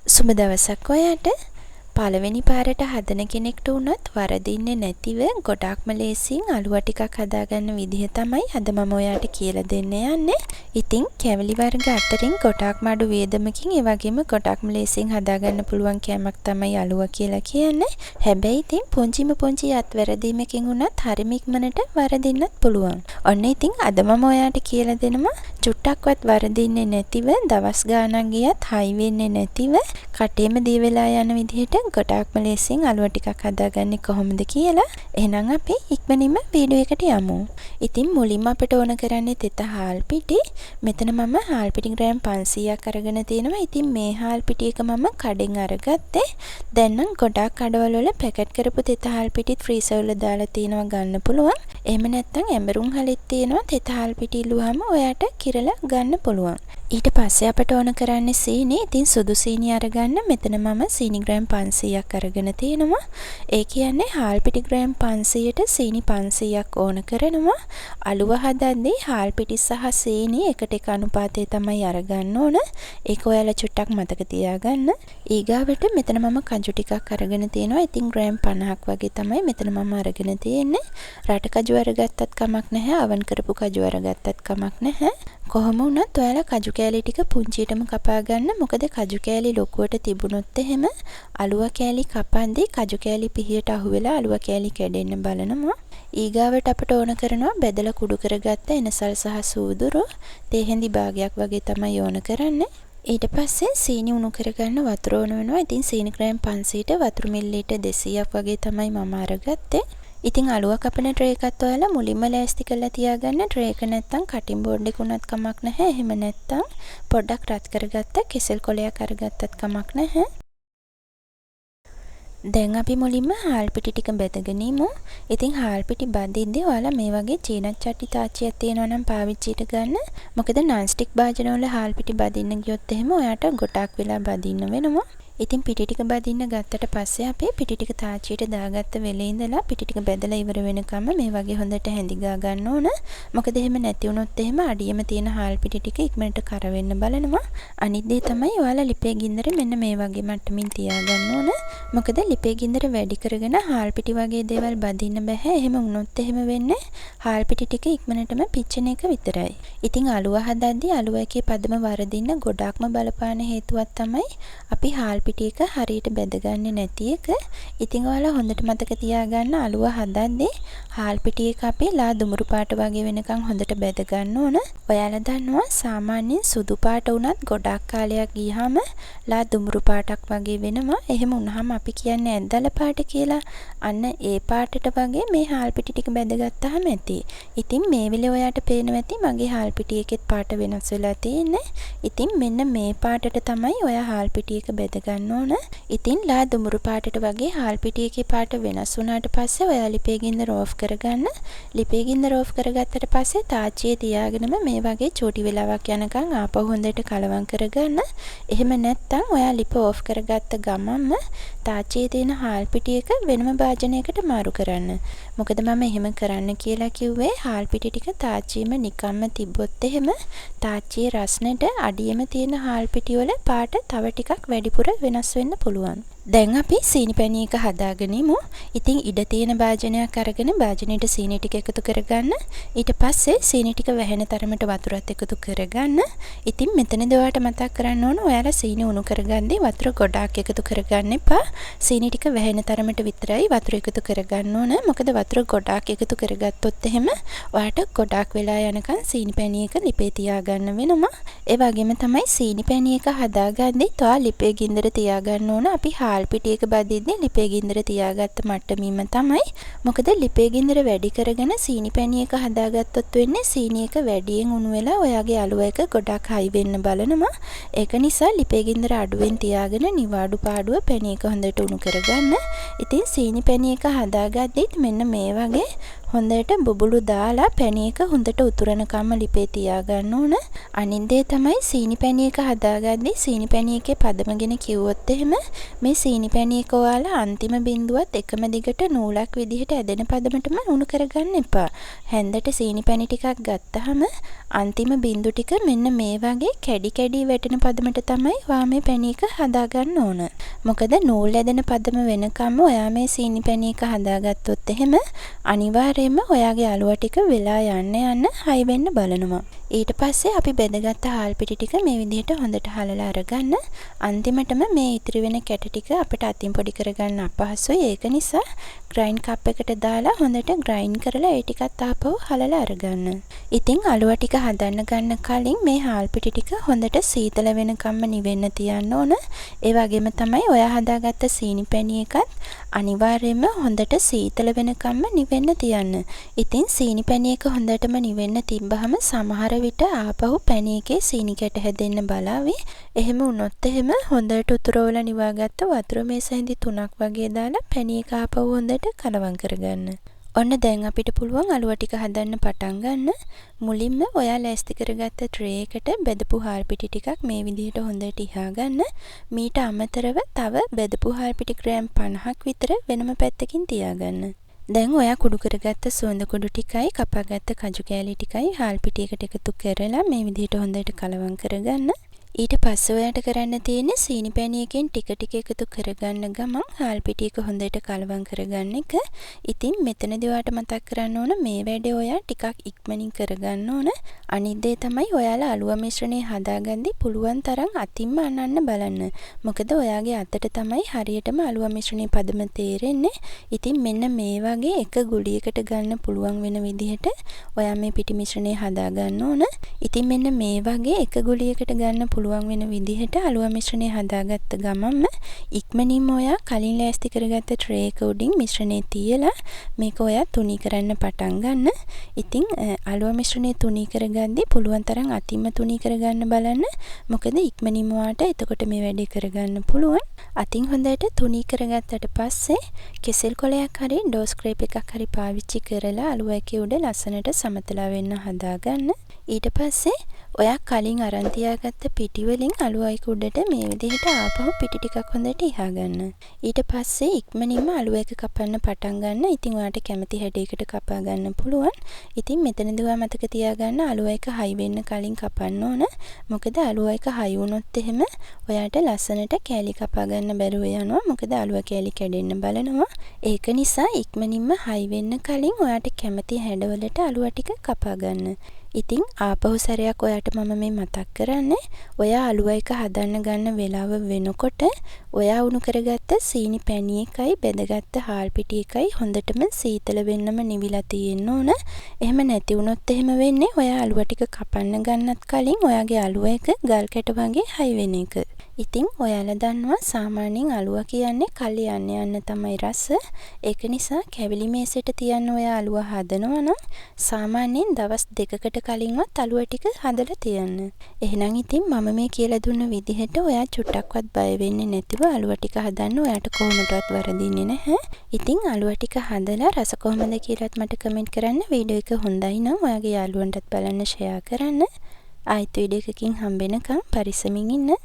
සුබ දවසක් ඔයාට. පළවෙනි පාරට හදන කෙනෙක්ට වුණත් වරදින්නේ නැතිව ගොඩාක්ම ලේසියෙන් අලුවා ටිකක් හදාගන්න විදිහ තමයි අද මම ඔයාට කියලා දෙන්න යන්නේ. ඉතින් කැවිලි වර්ග අතරින් ගොඩාක්ම අඩු වියදමකින් ඒ වගේම ගොඩාක්ම ලේසියෙන් හදාගන්න පුළුවන් කෑමක් තමයි අලුවා කියලා කියන්නේ. හැබැයි ඉතින් පුංචි අත්වැරදීමකින් වුණත් හරිම ඉක්මනට වරදින්නත් පුළුවන්. ඔන්න ඉතින් අද මම ඔයාට කියලා දෙනවා චුට්ටක්වත් වරදින්නේ නැතිව දවස් ගාණක් ගියත් හයි වෙන්නේ නැතිව කටේම දී වෙලා යන විදිහට ගොඩාක්ම ලේසියෙන් අලුවා ටිකක් හදාගන්නේ කොහොමද කියලා. එහෙනම් අපි ඉක්මනින්ම වීඩියෝ එකට යමු. ඉතින් මුලින්ම අපිට ඕන කරන්නේ තෙත හාල් පිටි. මෙතන මම හාල් පිටි ග්‍රෑම් 500ක් අරගෙන තියෙනවා. ඉතින් මේ හාල් පිටි එක මම කඩෙන් අරගත්තේ. දැන් නම් ගොඩාක් කඩවල වල පැකට් කරපු තෙත හාල් පිටිත් ෆ්‍රීසර් වල දාලා තියනවා ගන්න පුළුවන්. එහෙම නැත්නම් ඇඹරුම් හලෙත් තියෙනවා තෙත හාල් පිටි ඉල්ලුවාම ඔයාට කිරලා ගන්න පුළුවන්. ඊට පස්සේ අපට ඕන කරන්නේ සීනි. ඉතින් සුදු සීනි අරගන්න. මෙතන මම සීනි ග්‍රෑම් 500ක් අරගෙන තියෙනවා. ඒ කියන්නේ හාල් පිටි ග්‍රෑම් 500ට සීනි 500ක් ඕන කරනවා. අලුවා හදද්දී හාල් පිටි සහ සීනි එකට එක අනුපාතයේ තමයි අරගන්න ඕන. ඒක ඔයාලා චුට්ටක් මතක තියාගන්න. ඊගාවට මෙතන මම කජු ටිකක් අරගෙන තියෙනවා. ඉතින් ග්‍රෑම් 50ක් වගේ තමයි මෙතන මම අරගෙන තියෙන්නේ. රට කජු අරගත්තත් කමක් නැහැ. අවන් කරපු කජු අරගත්තත් කමක් නැහැ. කොහොම වුණත් ඔයාලා කජු කෑලි ටික පුංචියටම කපා ගන්න. මොකද කජු කෑලි ලොකුවට තිබුණොත් එහෙම අලුවා කෑලි කපන්දී කජු කෑලි පිහියට අහු වෙලා අලුවා කෑලි කැඩෙන්න බලනවා. ඊගාවට අපට ඕන කරනවා බෙදලා කුඩු කරගත්ත එනසල් සහ සූදුරු. තේ හැඳි භාගයක් වගේ තමයි ඕන කරන්නේ. ඊට පස්සේ සීනි උණු කරගන්න වතුර ඕන වෙනවා. ඉතින් සීනි ග්‍රෑම් 500ට වතුර මිලිලීටර් 200ක් වගේ තමයි මම අරගත්තේ. ඉතින් අලුවා කපන ට්‍රේ එකත් ඔයාලා මුලින්ම ලෑස්ති කරලා තියාගන්න. ට්‍රේ එක නැත්තම් කටින් බෝඩ් එක උනත් කමක් නැහැ. එහෙම නැත්තම් පොඩ්ඩක් රත් කරගත්ත කෙසෙල් කොලයක් අරගත්තත් කමක් නැහැ. දැන් අපි මුලින්ම හාල් පිටි ටික බෙදගෙන ඉමු. ඉතින් හාල් පිටි බඳිද්දී ඔයාලා මේ වගේ චීනත් චට්ටි තාච්චියක් තියෙනවා නම් පාවිච්චියට ගන්න. මොකද non stick භාජන වල හාල් පිටි බදින්න ගියොත් එහෙම ඔයාට ගොඩක් වෙලා බදින්න වෙනවා. ඉතින් පිටි ටික බදින්න ගත්තට පස්සේ අපි පිටි ටික තාච්චියට දාගත්ත වෙලේ ඉඳලා පිටි ටික බෙදලා ඉවර වෙනකම් මේ වගේ හොඳට හැඳි ගා ගන්න ඕන. මොකද එහෙම නැති වුණොත් එහෙම අඩියම තියෙන හාල් පිටි ටික ඉක්මනට කර වෙන්න බලනවා. අනිත් දේ තමයි ඔයාලා ලිපේ ගින්දර මෙන්න මේ වගේ මට්ටමින් තියාගන්න ඕන. මොකද ලිපේ ගින්දර වැඩි කරගෙන හාල් පිටි වගේ දේවල් බදින්න බෑ. එහෙම වුණොත් එහෙම වෙන්නේ හාල් පිටි ටික ඉක්මනටම පිච්චෙන එක විතරයි. ඉතින් අලුවා හදද්දී අලුවා එකේ පදම වරදින්න ගොඩක්ම බලපාන හේතුවක් තමයි අපි හාල් පිටි එක හරියට බෙදගන්නේ නැති එක. ඉතින් ඔයාලා හොඳට මතක තියාගන්න අලුවා හදද්දී හාල් පිටි එක අපි ලා දුමුරු පාට වගේ වෙනකන් හොඳට බෙද ගන්න ඕන. ඔයාලා දන්නවා සාමාන්‍යයෙන් සුදු පාට වුණත් ගොඩක් කාලයක් ගියාම ලා දුමුරු පාටක් වගේ වෙනවා. එහෙම වුණාම අපි කියන්නේ ඇද්දල පාට කියලා. අන්න ඒ පාටට වගේ මේ හාල් පිටි ටික බෙදගත්තාම ඇති. ඉතින් මේ වෙලේ ඔයාට පේනවා ඇති මගේ හාල් පිටි එකෙත් පාට වෙනස් වෙලා තියෙන්නේ. ඉතින් මෙන්න මේ පාටට තමයි ඔයා හාල් පිටි එක බෙද ගන්න ඕන. ඉතින් ලා දුමුරු පාටට වගේ හාල් පිටි එකේ පාට වෙනස් වුණාට පස්සේ ඔයා ලිපේ ගින්දර ඕෆ් කරගන්න. ලිපේ ගින්දර ඕෆ් කරගත්තට පස්සේ තාච්චියේ තියාගෙනම මේ වගේ චූටි වෙලාවක් යනකම් ආපහු හොඳට කලවම් කරගන්න. එහෙම නැත්නම් ඔයා ලිප ඕෆ් කරගත්ත ගමන්ම තාච්චියේ තියෙන හාල් පිටි එක වෙනම භාජනයකට මාරු කරන්න. මොකද මම එහෙම කරන්න කියලා කිව්වේ හාල් පිටි ටික තාච්චියේම නිකම්ම තිබ්බොත් එහෙම තාච්චියේ රස්නෙට අඩියෙම තියෙන හාල් පිටි වල පාට තව ටිකක් වැඩිපුර වෙනස් වෙන්න පුළුවන්. දැන් අපි සීනි පැණි එක හදාගෙන ඉමු. ඉතින් ඉඩ තියෙන භාජනයක් අරගෙන භාජනයට සීනි ටික එකතු කරගන්න. ඊට පස්සේ සීනි ටික වැහෙන තරමට වතුරත් එකතු කරගන්න. ඉතින් මෙතනදී ඔයාලට මතක් කරන්න ඕන ඔයාලා සීනි උණු කරගද්දී වතුර ගොඩාක් එකතු කරගන්න එපා. සීනි ටික වැහෙන තරමට විතරයි වතුර එකතු කරගන්න ඕන. මොකද වතුර ගොඩාක් එකතු කරගත්තොත් එහෙම ඔයාලට ගොඩාක් වෙලා යනකම් සීනි පැණි එක ලිපේ තියාගන්න වෙනවා. ඒ වගේම තමයි සීනි පැණි එක හදාගද්දී ඔයා ලිපේ ගින්දර තියාගන්න ඕන. අපි හාල් පිටි එක බදිද්දී ලිපේ ගින්දර තියාගත්ත මට්ටමින්ම තමයි. මොකද ලිපේ ගින්දර වැඩි කරගෙන සීනි පැණි එක හදාගත්තොත් වෙන්නේ සීනි එක වැඩියෙන් උණු වෙලා ඔයාගේ අලුවා එක ගොඩක් හයි වෙන්න බලනවා. ඒක නිසා ලිපේ ගින්දර අඩුවෙන් තියාගෙන නිවාඩු පාඩුව පැණි එක හොඳට උණු කරගන්න. ඉතින් සීනි පැණි එක හදාගද්දිත් මෙන්න මේ වගේ හොඳට බුබුලු දාලා පැණි එක හොඳට උතුරනකම්ම ලිපේ තියාගන්න ඕන. අනිත් දේ තමයි සීනි පැණි එක හදාගද්දී සීනි පැණි එකේ පදම ගැන කිව්ව කිව්වොත් එහෙම මේ සීනි පැණි එක ඔයාලා අන්තිම බිඳුවත් එකම දිගට නූලක් විදිහට ඇදෙන පදමටම උණු කරගන්න එපා. හැන්දට සීනි පැණි ටිකක් ගත්තාම අන්තිම බිඳු ටික මෙන්න මේ වගේ කැඩි කැඩි වැටෙන පදමට තමයි ඔයා මේ පැණි එක හදාගන්න ඕන. මොකද නූල් ඇදෙන පදම වෙනකම්ම ඔයා මේ සීනි පැණි එක හදාගත්තොත් එහෙම අනිවාර්යයෙන්ම ඔයාගේ අලුවා ටික වෙලා යන්න හයි වෙන්න බලනවා. ඊට පස්සේ අපි බෙදගත්ත හාල් පිටි ටික මේ විදිහට හොඳට හලලා අරගන්න. අන්තිමටම මේ ඉතිරි වෙන කැට ටික අපිට අතින් පොඩි කරගන්න අපහසුයි. ඒක නිසා ග්‍රයින්ඩ් කප් එකට දාලා හොඳට ග්‍රයින්ඩ් කරලා ඒ ටිකත් ආපහු හලලා අරගන්න. ඉතින් අලුවා ටික හදන්න ගන්න කලින් මේ හාල් පිටි ටික හොඳට සීතල වෙනකම්ම නිවෙන්න තියන්න ඕන. ඒ වගේම තමයි ඔයා හදාගත්ත සීනි පැණි එකත් අනිවාර්යයෙන්ම හොඳට සීතල වෙනකම්ම නිවෙන්න තියන්න. ඉතින් සීනි පැණි එක හොඳටම නිවෙන්න තිබ්බහම සමහර විට ආපහු පැණි එකේ සීනි කැට හැදෙන්න බලාවි. එහෙම වුණොත් එහෙම හොඳට උතුරවලා නිවාගත්ත වතුර මේස හැඳි 3ක් වගේ දාලා පැණි එක ආපහු හොඳට කලවම් කරගන්න. ඔන්න දැන් අපිට පුළුවන් අලුවා ටික හදන්න පටන් ගන්න. මුලින්ම ඔයා ලෑස්ති කරගත්ත ට්‍රේ එකට බෙදපු හාල් පිටි ටිකක් මේ විදිහට හොඳට ඉහා ගන්න. මීට අමතරව තව බෙදපු හාල් පිටි ග්‍රෑම් 50ක් විතර වෙනම පැත්තකින් තියාගන්න. දැන් ඔයා කුඩු කරගත්ත සුවඳ කුඩු ටිකයි කපාගත්ත කජු කෑලි ටිකයි හාල් පිටියකට එකතු කරලා මේ විදිහට හොඳට කලවම් කරගන්න. ඊට පස්සේ ඔයාට කරන්න තියෙන්නේ සීනි පැණි එකෙන් ටික ටික එකතු කරගන්න ගමන් හාල් පිටියක හොඳට කලවම් කරගන්න එක. ඉතින් මෙතනදී ඔයාට මතක් කරන්න ඕන මේ වැඩේ ඔයා ටිකක් ඉක්මනින් කරගන්න ඕන. අනිත් දේ තමයි ඔයාලා අලුවා මිශ්‍රණය හදාගද්දි පුළුවන් තරම් අතින්ම අනන්න බලන්න. මොකද ඔයාගේ අතට තමයි හරියටම අලුවා මිශ්‍රණය පදම තේරෙන්නේ. ඉතින් මෙන්න මේ වගේ එක ගුලියකට ගන්න පුළුවන් වෙන විදිහට ඔයා මේ පිටි මිශ්‍රණය හදාගන්න ඕන. ඉතින් මෙන්න මේ වගේ එක ගුලියකට ගන්න පුළුවන් වෙන විදිහට අලුවා මිශ්‍රණය හදාගත්ත ගමන්ම ඉක්මනින්ම ඔයා කලින් ලෑස්ති කරගත්ත ට්‍රේ එක උඩින් මිශ්‍රණය තියලා මේක ඔයා තුනී කරන්න පටන් ගන්න. ඉතින් අලුවා මිශ්‍රණය තුනී කරගද්දි පුළුවන් තරම් අතින්ම තුනී කරගන්න බලන්න. මොකද ඉක්මනින්ම ඔයාට එතකොට මේ වැඩේ කරගන්න පුළුවන්. අතින් හොඳට තුනී කරගත්තට පස්සේ කෙසෙල් කොලයක් හරි ඩෝ ස්ක්‍රේප් එකක් හරි පාවිච්චි කරලා අලුවා එකේ උඩ ලස්සනට සමතලා වෙන්න හදාගන්න. ඊට පස්සේ ඔයා කලින් අරන් තියාගත්ත පිටි වලින් අලුවා එක උඩට මේ විදිහට ආපහු පිටි ටිකක් හොඳට ඉහා ගන්න. ඊට පස්සේ ඉක්මනින්ම අලුවා එක කපන්න පටන් ගන්න. ඉතින් ඔයාට කැමති හැඩයකට කපා ගන්න පුළුවන්. ඉතින් මෙතනදී ඔයා මතක තියාගන්න අලුවා එක හයි වෙන්න කලින් කපන්න ඕන. මොකද අලුවා එක හයි වුණොත් එහෙම ඔයාට ලස්සනට කෑලි කපා ගන්න බැරුව යනවා. මොකද අලුවා කෑලි කැඩෙන්න බලනවා. ඒක නිසා ඉක්මනින්ම හයි වෙන්න කලින් ඔයාට කැමති හැඩවලට අලුවා ටික කපා ගන්න. ඉතින් ආපහු සැරයක් ඔයාට මම මේ මතක් කරන්නේ ඔයා අලුවා එක හදන්න ගන්න වෙලාව වෙනකොට ඔයා උණු කරගත්ත සීනි පැණි එකයි බෙදගත්ත හාල් පිටි එකයි හොඳටම සීතල වෙන්නම නිවිලා තියෙන්න ඕන. එහෙම නැති වුණොත් එහෙම වෙන්නේ ඔයා අලුවා ටික කපන්න ගන්නත් කලින් ඔයාගේ අලුවා එක ගල් කැට වගේ හයි වෙන එක. ඉතින් ඔයාලා දන්නවා සාමාන්‍යයෙන් අලුවා කියන්නේ කල් යන්න තමයි රස. ඒක නිසා කැවිලි මේසෙට තියන්න ඔයා අලුවා හදනවා නම් සාමාන්‍යයෙන් දවස් 2කට කලින්වත් අලුවා ටික හදලා තියන්න. එහෙනම් ඉතින් මම මේ කියලා දුන්න විදිහට ඔයා චුට්ටක්වත් බය වෙන්නේ නැතිව අලුවා ටික හදන්න ඔයාට කොහොමදවත් වරදින්නේ නැහැ. ඉතින් අලුවා ටික හදලා රස කොහොමද කියලාත් මට කමෙන්ට් කරන්න. වීඩියෝ එක හොඳයි නම් ඔයාගේ යාළුවන්ටත් බලන්න ෂෙයා කරන්න. ආයෙත් වීඩියෝ එකකින් හම්බෙනකම් පරිස්සමින් ඉන්න.